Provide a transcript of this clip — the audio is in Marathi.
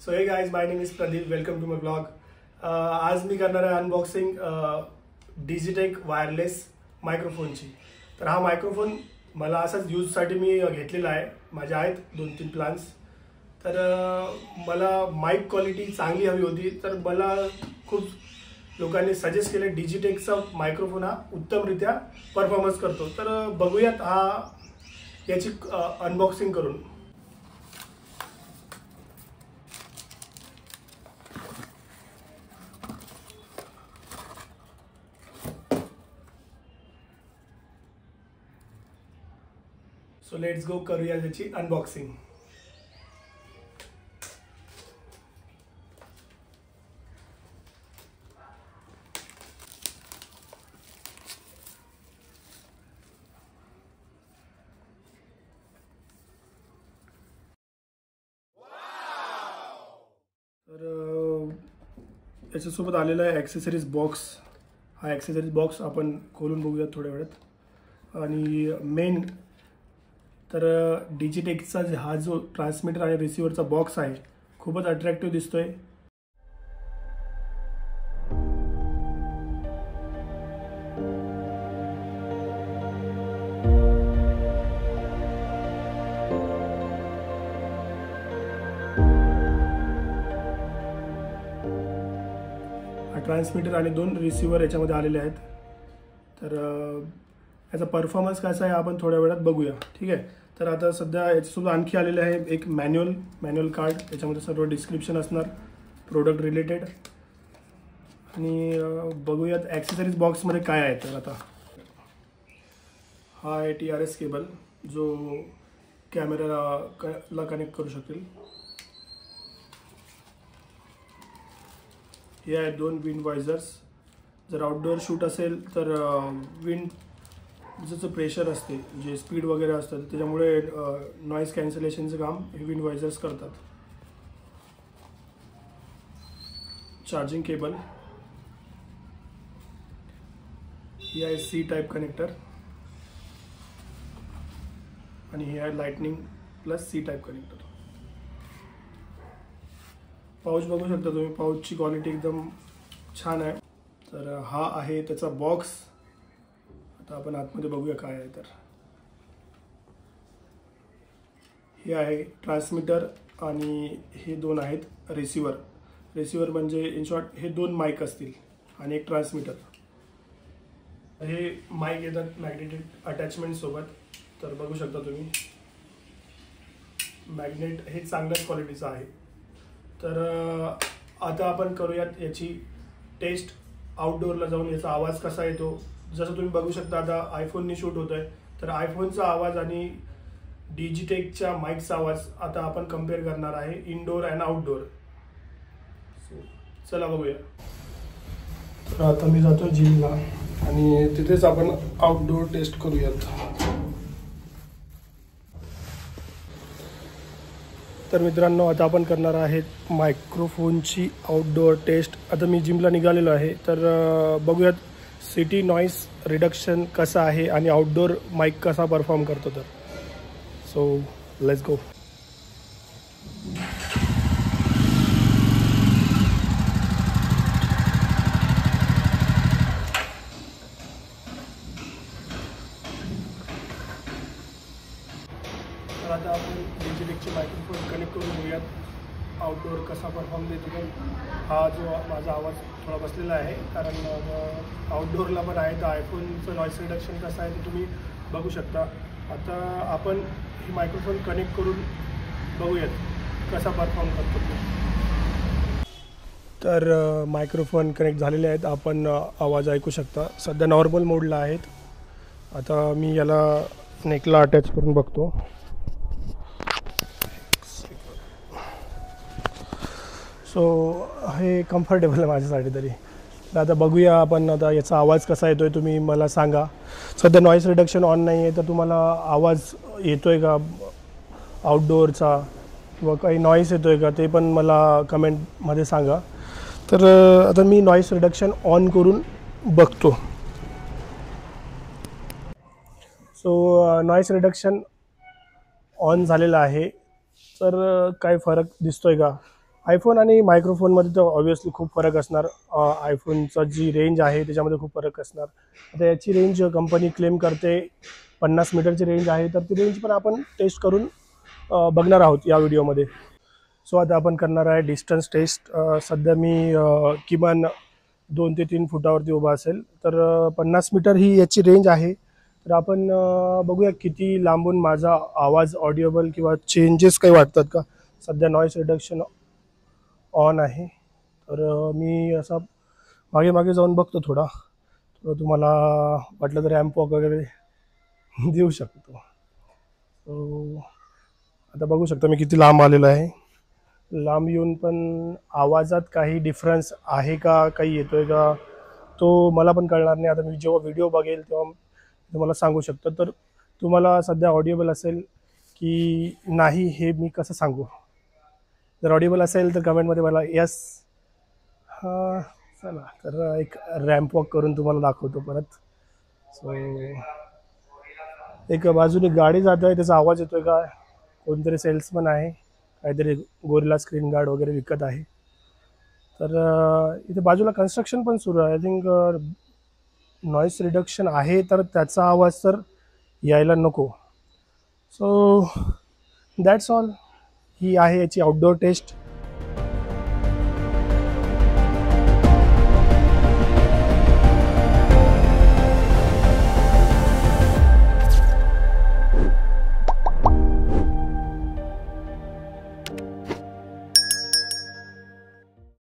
So hey guys, my name is Pradeep. Welcome to my blog. आज मी करणार आहे अनबॉक्सिंग डिजिटेक वायरलेस मायक्रोफोनची. तर हा मायक्रोफोन मला असाच यूजसाठी मी घेतलेला आहे. माझे आहेत 2-3 प्लान्स. तर मला माईक क्वालिटी चांगली हवी होती. तर मला खूप लोकांनी सजेस्ट केले डिजिटेकचा मायक्रोफोन हा उत्तमरित्या परफॉर्मन्स करतो. तर बघूयात याची अनबॉक्सिंग करून. सो लेट्स गो, करूया त्याची अनबॉक्सिंग. तर याच्यासोबत आलेला आहे ॲक्सेसरीज बॉक्स. हा ॲक्सेसरीज बॉक्स आपण खोलून बघूया थोड्या वेळात. आणि मेन तर डिजिटेकचा हा जो ट्रान्समीटर आणि रिसिव्हरचा बॉक्स आहे खूपच अट्रॅक्टिव्ह दिसतोय. ट्रान्समीटर आणि 2 रिसिव्हर याच्यामध्ये आलेले आहेत. तर याचा परफॉर्मन्स कसा आहे आपण थोड्या वेळात बघूया. ठीक आहे. तर आता सध्या याच्यासोबत आणखी आलेले आहे एक मॅन्युअल कार्ड. याच्यामध्ये सर्व डिस्क्रिप्शन असणार प्रोडक्ट रिलेटेड. आणि बघूयात ॲक्सेसरीज बॉक्समध्ये काय आहे. तर आता हा आहे TRS केबल जो कॅमेराला कनेक्ट करू शकेल. हे आहेत 2 विंड वायझर्स. जर आउटडोअर शूट असेल तर विंड जसं प्रेशर असते, जे स्पीड वगैरे असतं त्याच्यामुळे नॉईज कॅन्सलेशनचं काम हे विंड वायझर्स करतात. चार्जिंग केबल ही आहे C टाईप कनेक्टर. आणि हे आहे lightning plus C type connector. Pouch बघू शकता तुम्ही. पाऊचची क्वालिटी एकदम छान आहे. तर हा आहे त्याचा बॉक्स. आता आपण आतमध्ये बघूया काय आहे. तर हे आहे ट्रान्समीटर आणि हे 2 आहेत रिसिव्हर म्हणजे इन शॉर्ट हे 2 माईक असतील आणि एक ट्रान्समीटर. हे माईक येतात मॅग्नेटिक अटॅचमेंट सोबत. तर बघू शकता तुम्ही मॅग्नेट हे चांगल्याच क्वालिटीचं आहे. तर आता आपण करूयात याची टेस्ट. आउटडोअरला जाऊन याचा आवाज कसा येतो. जसं तुम्ही बघू शकता आता आयफोननी शूट होत आहे. तर आयफोनचा आवाज आणि डिजिटेकच्या माईकचा आवाज आता आपण कम्पेअर करणार आहे इनडोअर अँड आउटडोअर. सो चला बघूया. तर आता मी जातो जिमला आणि तिथेच आपण आउटडोअर टेस्ट करूयात. तर मित्रांनो, आता आपण करणार आहेत मायक्रोफोनची आउटडोअर टेस्ट. आता मी जिमला निघालेलो आहे. तर बघूयात सिटी नॉईस रिडक्शन कसं आहे आणि आउटडोअर माईक कसा परफॉर्म करतो. तर सो लेट्स गो. तर आता आपण डिजिटेकचे मायक्रोफोन कनेक्ट करून बघूयात आउटडोअर कसा परफॉर्म देतो. पण हा जो माझा आवाज थोडा बसलेला आहे कारण आउटडोअरला पण आहे. तर आयफोनचं नॉईस रिडक्शन कसं आहे ते तुम्ही बघू शकता. आता आपण ही मायक्रोफोन कनेक्ट करून बघूयात कसा परफॉर्म करतो. तर मायक्रोफोन कनेक्ट झालेले आहेत. आपण आवाज ऐकू शकता. सध्या नॉर्मल मोडला आहेत. आता मी याला नेकला अटॅच करून बघतो. सो हे कम्फर्टेबल आहे माझ्यासाठी तरी. आता बघूया आपण आता याचा आवाज कसा येतो आहे तुम्ही मला सांगा. सध्या नॉईस रिडक्शन ऑन नाही आहे. तर तुम्हाला आवाज येतो आहे का आउटडोअरचा किंवा काही नॉईस येतो आहे का ते पण मला कमेंटमध्ये सांगा. तर आता मी नॉईस रिडक्शन ऑन करून बघतो. सो नॉईस रिडक्शन ऑन झालेला आहे. तर काय फरक दिसतोय का आयफोन आणि मायक्रोफोनमध्ये तर ऑब्व्हियसली खूप फरक असणार. आयफोनचा जी रेंज आहे त्याच्यामध्ये खूप फरक असणार. आता याची रेंज कंपनी क्लेम करते 50 मीटरची रेंज आहे, तर ती रेंज पण आपण टेस्ट करून बघणार आहोत या व्हिडिओमध्ये. सो आता आपण करणार आहे डिस्टन्स टेस्ट. सध्या मी किमान 2 ते 3 फुटावरती उभा असेल, तर 50 मीटर ही याची रेंज आहे. तर आपण बघूया किती लांबून माझा आवाज ऑडिओबल किंवा चेंजेस काही वाटतात का. सध्या नॉईस रिडक्शन ऑन आहे, तर मी असा मागे मागे जाऊन बघतो थोडा. तर तुम्हाला वाटलं तर रॅम्प वॉक वगैरे देऊ शकतो. सो आता बघू शकता मी किती लांब आलेलो आहे. लांब येऊन पण आवाजात काही डिफरन्स आहे का, काही येतोय का, तो मला पण कळणार नाही. आता मी जेव्हा व्हिडिओ बघेल तेव्हा तुम्हाला सांगू शकतो. तर तुम्हाला सध्या ऑडिओबल असेल की नाही हे मी कसं सांगू. जर ऑडिओबल असेल तर कमेंटमध्ये मला यस. हां, चला तर एक रॅम्प वॉक करून तुम्हाला दाखवतो परत. सो एक बाजूने गाडी जात आहे, त्याचा आवाज येतोय का. कोणतरी सेल्समन आहे, काहीतरी गोरिल्ला स्क्रीन गार्ड वगैरे विकत आहे. तर इथे बाजूला कन्स्ट्रक्शन पण सुरू आहे. आय थिंक नॉईस रिडक्शन आहे, तर त्याचा आवाज तर यायला नको. So that's all. ही आहे याची आउटडोअर टेस्ट.